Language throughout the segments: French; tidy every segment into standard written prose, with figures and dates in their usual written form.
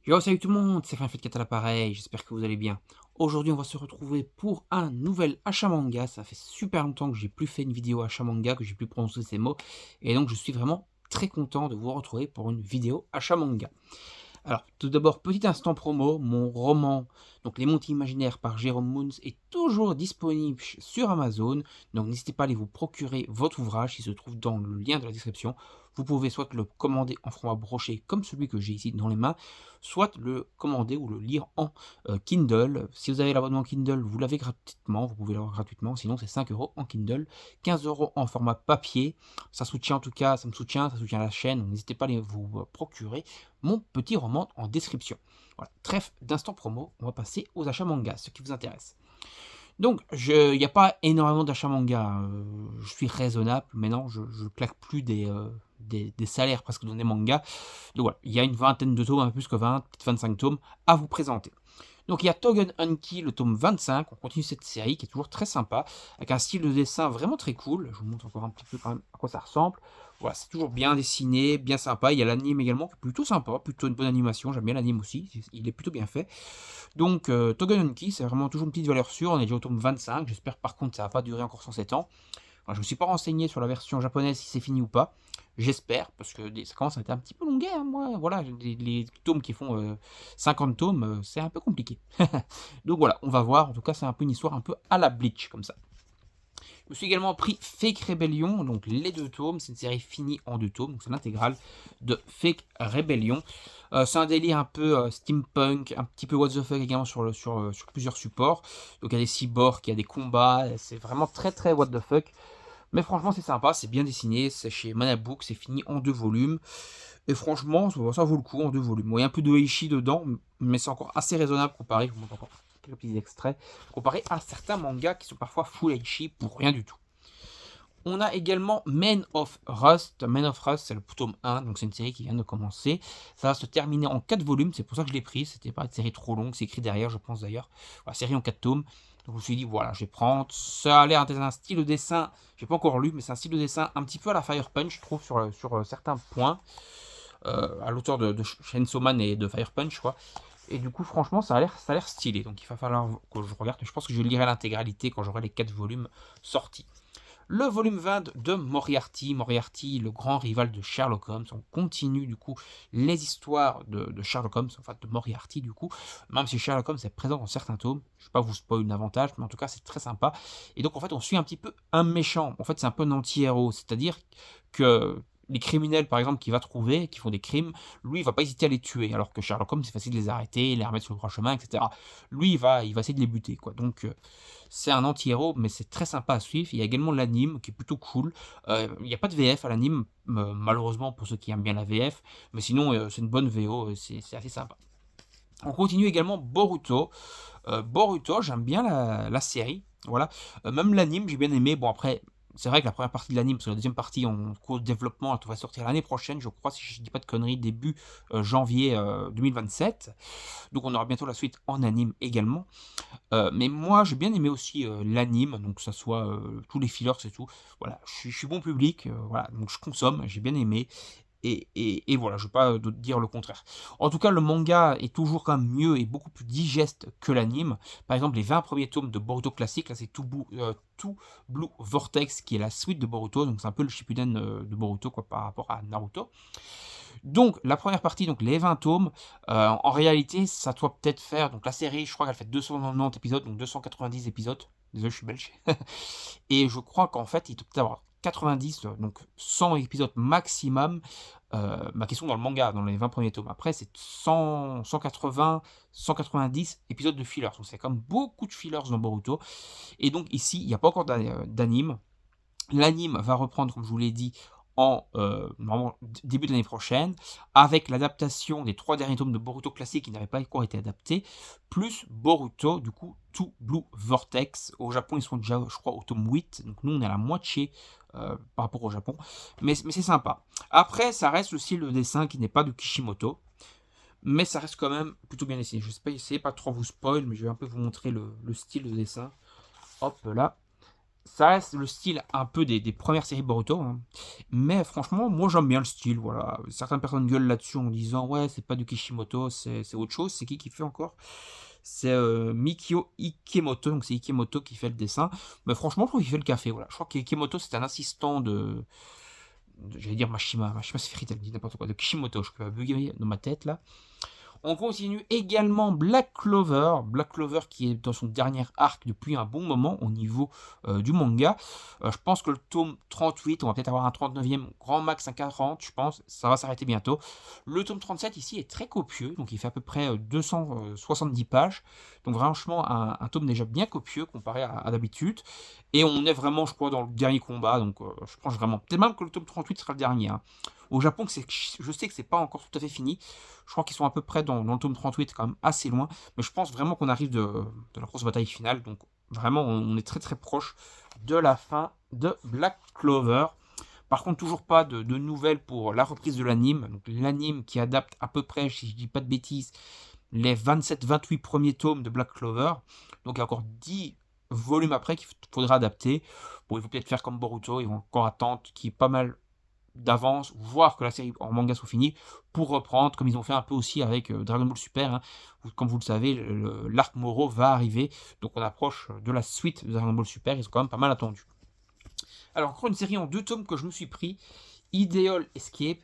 Yo, salut tout le monde, c'est FinFitCat à l'appareil, j'espère que vous allez bien. Aujourd'hui, on va se retrouver pour un nouvel achat manga. Ça fait super longtemps que j'ai plus fait une vidéo achat manga, que j'ai plus prononcé ces mots. Et donc, je suis vraiment très content de vous retrouver pour une vidéo achat manga. Alors, tout d'abord, petit instant promo, mon roman, donc Les Monts Imaginaires par Jérôme Moons, est toujours disponible sur Amazon. Donc, n'hésitez pas à aller vous procurer votre ouvrage, qui se trouve dans le lien de la description. Vous pouvez soit le commander en format broché, comme celui que j'ai ici dans les mains, soit le commander ou le lire en Kindle. Si vous avez l'abonnement Kindle, vous l'avez gratuitement, vous pouvez l'avoir gratuitement, sinon c'est 5 euros en Kindle, 15 euros en format papier. Ça soutient en tout cas, ça me soutient, ça soutient la chaîne, donc n'hésitez pas à aller vous procurer mon petit roman en description. Voilà, trêve d'instant promo, on va passer aux achats manga, ce qui vous intéresse. Donc, il n'y a pas énormément d'achats manga, je suis raisonnable, mais non, je claque plus des salaires presque dans des mangas. Donc voilà, il y a une vingtaine de tomes, un peu plus que 20, peut-être 25 tomes à vous présenter. Donc il y a Togen Anki, le tome 25, on continue cette série qui est toujours très sympa, avec un style de dessin vraiment très cool. Je vous montre encore un petit peu quand même à quoi ça ressemble. Voilà, c'est toujours bien dessiné, bien sympa. Il y a l'anime également qui est plutôt sympa, plutôt une bonne animation. J'aime bien l'anime aussi, il est plutôt bien fait. Donc Togen Anki, c'est vraiment toujours une petite valeur sûre. On est déjà au tome 25. J'espère par contre que ça va pas durer encore 107 ans. Alors, je ne me suis pas renseigné sur la version japonaise si c'est fini ou pas. J'espère, parce que ça commence à être un petit peu longuet, hein, moi. Voilà, les tomes qui font 50 tomes, c'est un peu compliqué. Donc voilà, on va voir. En tout cas, c'est un peu une histoire un peu à la Bleach, comme ça. Je me suis également pris Fake Rebellion, donc les deux tomes. C'est une série finie en deux tomes, donc c'est l'intégrale de Fake Rebellion. C'est un délire un peu steampunk, un petit peu what the fuck également sur plusieurs supports. Donc il y a des cyborgs, il y a des combats, c'est vraiment très très what the fuck. Mais franchement, c'est sympa, c'est bien dessiné, c'est chez Manabook, c'est fini en deux volumes. Et franchement, ça vaut le coup en deux volumes. Bon, il y a un peu de Heishi dedans, mais c'est encore assez raisonnable comparé, je vous montre encore quelques petits extraits, comparé à certains mangas qui sont parfois full Heishi pour rien du tout. On a également Men of Rust. Men of Rust, c'est le tome 1, donc c'est une série qui vient de commencer. Ça va se terminer en 4 volumes, c'est pour ça que je l'ai pris. C'était pas une série trop longue, c'est écrit derrière, je pense d'ailleurs. Voilà, série en 4 tomes. Donc je me suis dit, voilà, je vais prendre. Ça a l'air d'être un style de dessin, j'ai pas encore lu, mais c'est un style de dessin un petit peu à la Fire Punch, je trouve, sur certains points. À l'auteur de Chainsaw Man et de Fire Punch, quoi. Et du coup, franchement, ça a l'air stylé. Donc il va falloir que je regarde. Je pense que je lirai l'intégralité quand j'aurai les 4 volumes sortis. Le volume 20 de Moriarty, Moriarty, le grand rival de Sherlock Holmes. On continue du coup les histoires de Sherlock Holmes, enfin de Moriarty du coup, même si Sherlock Holmes est présent dans certains tomes. Je ne vais pas vous spoiler davantage, mais en tout cas c'est très sympa. Et donc en fait on suit un petit peu un méchant. En fait c'est un peu un anti-héros, c'est-à-dire que les criminels par exemple qu'il va trouver, qui font des crimes, lui il va pas hésiter à les tuer, alors que Sherlock Holmes c'est facile de les arrêter, les remettre sur le droit chemin, etc. Lui il va essayer de les buter quoi. Donc c'est un anti-héros, mais c'est très sympa à suivre. Il y a également l'anime qui est plutôt cool. Il n'y a pas de VF à l'anime, malheureusement pour ceux qui aiment bien la VF, mais sinon c'est une bonne VO, c'est assez sympa. On continue également Boruto. Boruto, j'aime bien la série. Voilà. Même l'anime, j'ai bien aimé. Bon, après, c'est vrai que la première partie de l'anime, parce que la deuxième partie en cours de développement, elle devrait sortir l'année prochaine, je crois, si je ne dis pas de conneries, début janvier 2027. Donc on aura bientôt la suite en anime également. Mais moi, j'ai bien aimé aussi l'anime, donc que ça soit tous les fillers et tout. Voilà, je suis bon public, voilà, donc je consomme, j'ai bien aimé. Et voilà, je ne vais pas dire le contraire. En tout cas, le manga est toujours quand même mieux et beaucoup plus digeste que l'anime. Par exemple, les 20 premiers tomes de Boruto classique, là c'est tout Blue Vortex qui est la suite de Boruto, donc c'est un peu le Shippuden de Boruto quoi, par rapport à Naruto. Donc la première partie, donc les 20 tomes, en réalité, ça doit peut-être faire, donc la série, je crois qu'elle fait 290 épisodes, donc 290 épisodes. Désolé, je suis belge. Et je crois qu'en fait, il doit peut-être avoir 90, donc 100 épisodes maximum, qui sont dans le manga, dans les 20 premiers tomes. Après, c'est 100, 180, 190 épisodes de fillers. Donc c'est comme beaucoup de fillers dans Boruto. Et donc ici, il n'y a pas encore d'anime. L'anime va reprendre, comme je vous l'ai dit, en normalement, début de l'année prochaine, avec l'adaptation des 3 derniers tomes de Boruto classique qui n'avaient pas encore été adaptés, plus Boruto, du coup, tout Blue Vortex. Au Japon, ils sont déjà, je crois, au tome 8, donc nous, on est à la moitié par rapport au Japon, mais c'est sympa. Après, ça reste le style de dessin qui n'est pas de Kishimoto, mais ça reste quand même plutôt bien dessiné. Je ne sais pas trop vous spoil, mais je vais un peu vous montrer le style de dessin. Hop là. Ça reste le style un peu des premières séries Boruto, hein. Mais franchement, moi j'aime bien le style, voilà. Certaines personnes gueulent là-dessus en disant ouais, c'est pas du Kishimoto, c'est autre chose. C'est qui fait encore? C'est Mikio Ikemoto, donc c'est Ikemoto qui fait le dessin. Mais franchement, je trouve qu'il fait le café, voilà. Je crois qu'Ikemoto c'est un assistant j'allais dire Mashima c'est Fairy Tail, je dis n'importe quoi, de Kishimoto, je peux bugger dans ma tête là. On continue également Black Clover. Black Clover qui est dans son dernier arc depuis un bon moment au niveau du manga. Je pense que le tome 38, on va peut-être avoir un 39e, grand max un 40, je pense. Ça va s'arrêter bientôt. Le tome 37 ici est très copieux, donc il fait à peu près 270 pages. Donc franchement, un tome déjà bien copieux comparé à d'habitude. Et on est vraiment, je crois, dans le dernier combat. Donc je pense vraiment, peut-être même que le tome 38 sera le dernier, hein. Au Japon, je sais que c'est pas encore tout à fait fini. Je crois qu'ils sont à peu près dans le tome 38, quand même assez loin. Mais je pense vraiment qu'on arrive de la grosse bataille finale. Donc vraiment, on est très très proche de la fin de Black Clover. Par contre, toujours pas de nouvelles pour la reprise de l'anime. Donc l'anime qui adapte à peu près, si je dis pas de bêtises, les 27-28 premiers tomes de Black Clover. Donc il y a encore 10 volumes après qu'il faudra adapter. Bon, il faut peut-être faire comme Boruto, ils vont encore attendre qu'il y ait pas mal d'avance, voir que la série en manga soit finie, pour reprendre, comme ils ont fait un peu aussi avec Dragon Ball Super, hein. Comme vous le savez, l'arc Moro va arriver, donc on approche de la suite de Dragon Ball Super, ils sont quand même pas mal attendus. Alors encore une série en 2 tomes que je me suis pris, Idol Escape,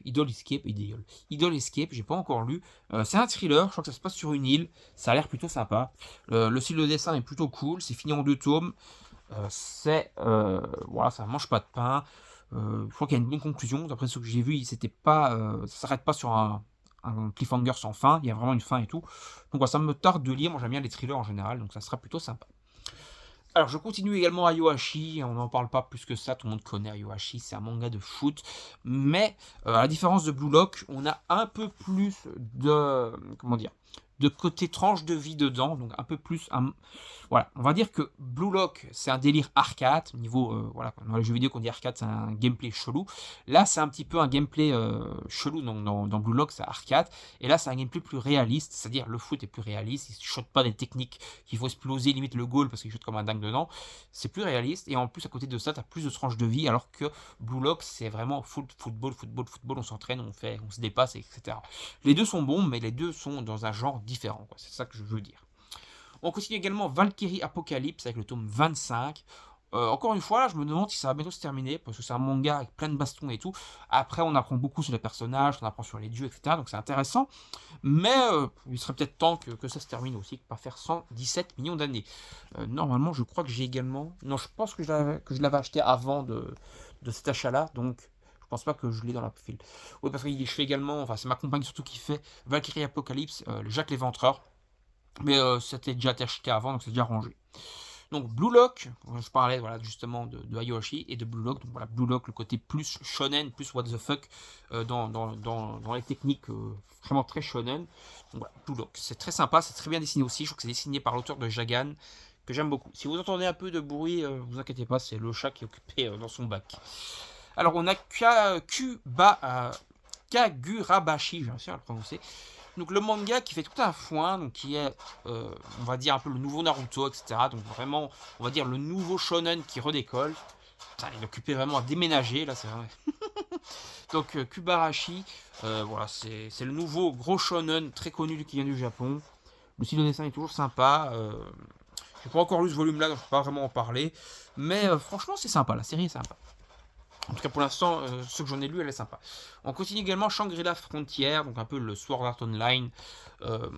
j'ai pas encore lu. C'est un thriller, je crois que ça se passe sur une île, ça a l'air plutôt sympa. Le style de dessin est plutôt cool, c'est fini en 2 tomes. Voilà, ça mange pas de pain. Je crois qu'il y a une bonne conclusion. D'après ce que j'ai vu, c'était pas, ça s'arrête pas sur un cliffhanger sans fin. Il y a vraiment une fin et tout. Donc voilà, ça me tarde de lire. Moi j'aime bien les thrillers en général, donc ça sera plutôt sympa. Alors je continue également Ayoashi, on n'en parle pas plus que ça, tout le monde connaît Ayoashi, c'est un manga de foot, mais à la différence de Blue Lock, on a un peu plus de, comment dire, de côté tranche de vie dedans, donc un peu plus, voilà, on va dire que Blue Lock c'est un délire arcade, niveau, voilà, dans les jeux vidéo qu'on dit arcade c'est un gameplay chelou, là c'est un petit peu un gameplay chelou, donc dans Blue Lock c'est arcade, et là c'est un gameplay plus réaliste, c'est-à-dire le foot est plus réaliste, il ne shot pas des techniques qu'il faut exploser limite le goal parce qu'il shoot comme un dingue dedans, c'est plus réaliste, et en plus à côté de ça tu as plus de tranches de vie, alors que Blue Lock c'est vraiment football, on s'entraîne, on se dépasse, etc. Les deux sont bons, mais les deux sont dans un genre différent, quoi. C'est ça que je veux dire. On continue également Valkyrie Apocalypse avec le tome 25. Encore une fois, là, je me demande si ça va bientôt se terminer, parce que c'est un manga avec plein de bastons et tout. Après, on apprend beaucoup sur les personnages, on apprend sur les dieux, etc. Donc c'est intéressant. Mais il serait peut-être temps que ça se termine aussi, que pas faire 117 millions d'années. Normalement, je crois que j'ai également... Non, je pense que je l'avais acheté avant de cet achat-là, donc je pense pas que je l'ai dans la file. Oui, parce que je fais également, enfin c'est ma compagne surtout qui fait Valkyrie Apocalypse, Jacques l'Éventreur. Mais c'était déjà acheté avant, donc c'est déjà rangé. Donc Blue Lock, je parlais voilà, justement de Ayoshi et de Blue Lock. Donc voilà, Blue Lock, le côté plus shonen, plus what the fuck dans les techniques vraiment très shonen. Donc voilà, Blue Lock, c'est très sympa, c'est très bien dessiné aussi. Je crois que c'est dessiné par l'auteur de Jagan, que j'aime beaucoup. Si vous entendez un peu de bruit, vous inquiétez pas, c'est le chat qui est occupé dans son bac. Alors on a Kagurabashi, j'ai réussi à le prononcer. Donc le manga qui fait tout un foin, donc qui est, on va dire un peu le nouveau Naruto, etc. Donc vraiment, on va dire le nouveau shonen qui redécolle. Putain, il est occupé vraiment à déménager, là, c'est vrai. Donc Kubarashi, voilà, c'est le nouveau gros shonen très connu qui vient du Japon. Le style de dessin est toujours sympa. J'ai pas encore lu ce volume-là, donc je peux pas vraiment en parler. Mais franchement, c'est sympa, la série est sympa. En tout cas, pour l'instant, ce que j'en ai lu, elle est sympa. On continue également Shangri-La Frontier, donc un peu le Sword Art Online,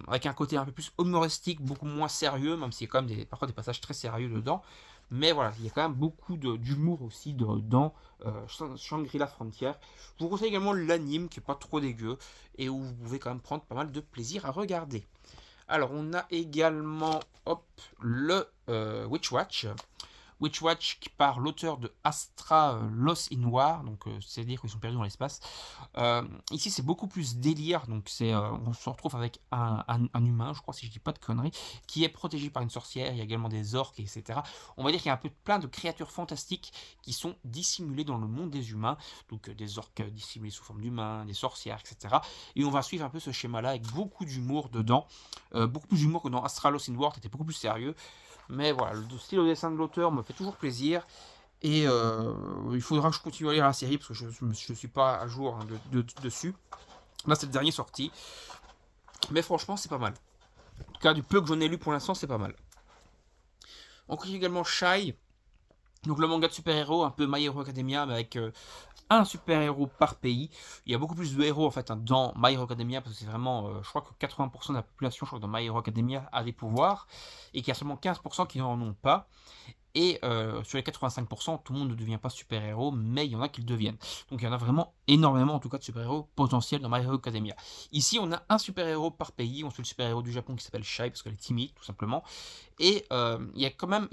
avec un côté un peu plus humoristique, beaucoup moins sérieux, même s'il y a quand même parfois des passages très sérieux dedans. Mais voilà, il y a quand même beaucoup d'humour aussi dans Shangri-La Frontier. Je vous conseille également l'anime, qui est pas trop dégueu, et où vous pouvez quand même prendre pas mal de plaisir à regarder. Alors, on a également le Witch Watch. Witch Watch qui par l'auteur de Astra Lost in War, donc c'est-à-dire qu'ils sont perdus dans l'espace. Ici c'est beaucoup plus délire, donc on se retrouve avec un humain, je crois si je dis pas de conneries, qui est protégé par une sorcière, il y a également des orques, etc. On va dire qu'il y a un peu plein de créatures fantastiques qui sont dissimulées dans le monde des humains, donc des orques dissimulés sous forme d'humains, des sorcières, etc. Et on va suivre un peu ce schéma-là avec beaucoup d'humour dedans, beaucoup plus d'humour que dans Astra Lost in War, c'était beaucoup plus sérieux. Mais voilà, le style au dessin de l'auteur me fait toujours plaisir. Et il faudra que je continue à lire la série parce que je ne suis pas à jour hein, dessus. Là, c'est le dernier sorti. Mais franchement, c'est pas mal. En tout cas, du peu que j'en ai lu pour l'instant, c'est pas mal. On continue également Shy. Donc le manga de super-héros, un peu My Hero Academia, mais avec un super-héros par pays. Il y a beaucoup plus de héros en fait hein, dans My Hero Academia, parce que c'est vraiment, je crois que 80% de la population, je crois que dans My Hero Academia a des pouvoirs, et qu'il y a seulement 15% qui n'en ont pas. Et sur les 85%, tout le monde ne devient pas super-héros, mais il y en a qui le deviennent. Donc il y en a vraiment énormément, en tout cas, de super-héros potentiels dans My Hero Academia. Ici, on a un super-héros par pays. On suit le super-héros du Japon qui s'appelle Shai, parce qu'elle est timide, tout simplement. Et il y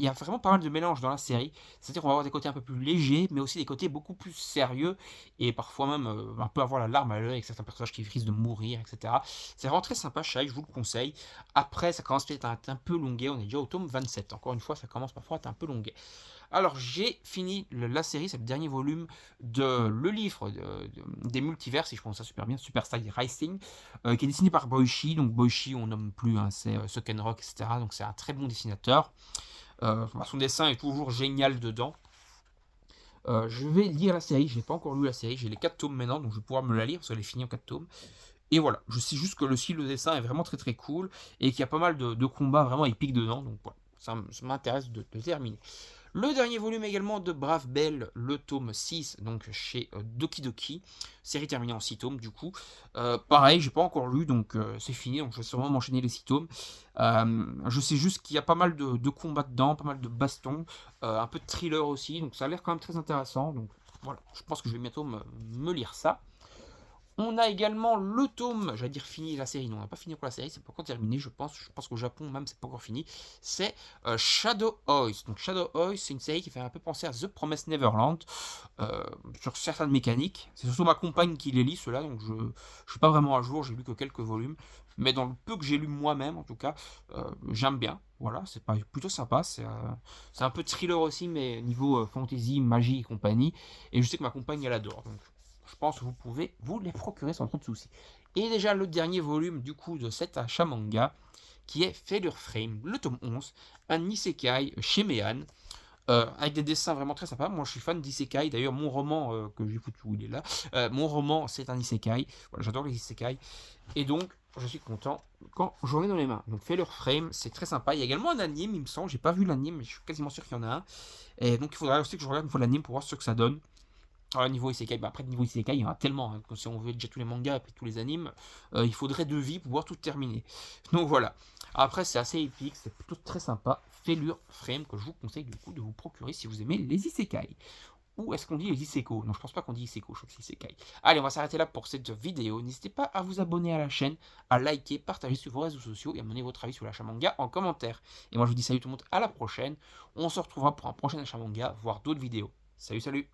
a vraiment pas mal de mélange dans la série. C'est-à-dire qu'on va avoir des côtés un peu plus légers, mais aussi des côtés beaucoup plus sérieux, et parfois même un peu avoir la larme à l'œil avec certains personnages qui risquent de mourir, etc. C'est vraiment très sympa, Shai, je vous le conseille. Après, ça commence peut-être à être un peu longué. On est déjà au tome 27. Encore une fois, ça commence parfois à être un peu longué. Alors, j'ai fini la série, c'est le dernier volume de le livre des multivers, si je prononce ça super bien, Super Side Rising, qui est dessiné par Boichi. Donc, Boichi, on nomme plus, hein, c'est Sukenrock, etc. Donc, c'est un très bon dessinateur. Son dessin est toujours génial dedans. Je vais lire la série, je n'ai pas encore lu la série, j'ai les 4 tomes maintenant, donc je vais pouvoir me la lire parce qu'elle est finie en 4 tomes. Et voilà, je sais juste que le style de dessin est vraiment très très cool et qu'il y a pas mal de combats vraiment épiques dedans, donc voilà, ça m'intéresse de terminer. Le dernier volume également de Brave Belle, le tome 6, donc chez Doki Doki, série terminée en 6 tomes du coup. Pareil, j'ai pas encore lu, donc c'est fini, donc je vais sûrement m'enchaîner les 6 tomes. Je sais juste qu'il y a pas mal de combats dedans, pas mal de bastons, un peu de thriller aussi, donc ça a l'air quand même très intéressant. Donc voilà, je pense que je vais bientôt me lire ça. On a également le tome, j'allais dire fini la série, non on n'a pas fini encore la série, c'est pas encore terminé je pense qu'au Japon même c'est pas encore fini, c'est Shadow Ois. Donc Shadow Ois c'est une série qui fait un peu penser à The Promised Neverland, sur certaines mécaniques, c'est surtout ma compagne qui les lit ceux-là, donc je suis pas vraiment à jour, j'ai lu que quelques volumes, mais dans le peu que j'ai lu moi-même en tout cas, j'aime bien, voilà, c'est plutôt sympa, c'est un peu thriller aussi, mais niveau fantasy, magie et compagnie, et je sais que ma compagne elle adore, donc je pense que vous pouvez vous les procurer sans trop de soucis. Et déjà le dernier volume du coup de cet achat manga, qui est Failure Frame, le tome 11, un isekai chez Mehan, avec des dessins vraiment très sympas. Moi je suis fan d'isekai, d'ailleurs mon roman, que j'ai foutu où il est là, mon roman c'est un isekai, voilà, j'adore les isekai, et donc je suis content quand j'en ai dans les mains. Donc Failure Frame, c'est très sympa. Il y a également un anime, il me semble, j'ai pas vu l'anime, mais je suis quasiment sûr qu'il y en a un. Et donc il faudrait aussi que je regarde une fois l'anime pour voir ce que ça donne. Alors, niveau Isekai, après niveau Isekai, il y en a tellement, hein, si on veut déjà tous les mangas et puis tous les animes, il faudrait 2 vies pour pouvoir tout terminer. Donc voilà. Après, c'est assez épique, c'est plutôt très sympa. Failure Frame, que je vous conseille du coup de vous procurer si vous aimez les Isekai. Ou est-ce qu'on dit les Isekoi? Non, je pense pas qu'on dit Isekoi, je crois que c'est Isekai. Allez, on va s'arrêter là pour cette vidéo. N'hésitez pas à vous abonner à la chaîne, à liker, partager sur vos réseaux sociaux et à mener votre avis sur l'achat manga en commentaire. Et moi, je vous dis salut tout le monde, à la prochaine. On se retrouvera pour un prochain achat manga, voire d'autres vidéos. Salut, salut!